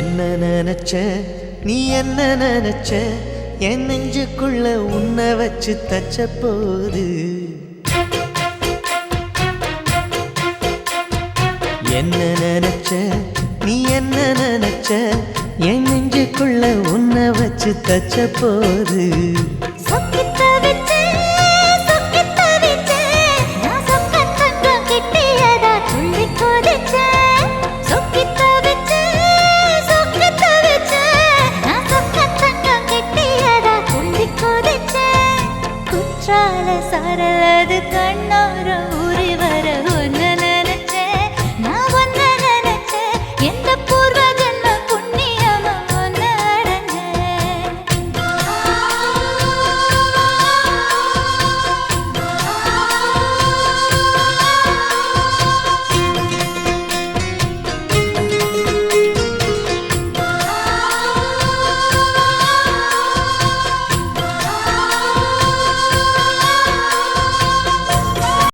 என்ன நினைச்ச நீ என்ன நினைச்ச என் நெஞ்சுக்குள்ள உன்னை வச்சு தச்ச போது என்ன நினைச்ச நீ என்ன நினைச்ச என் நெஞ்சுக்குள்ள உன்னை வச்சு தச்ச போது சரலது கண்ணோர ஊறி வர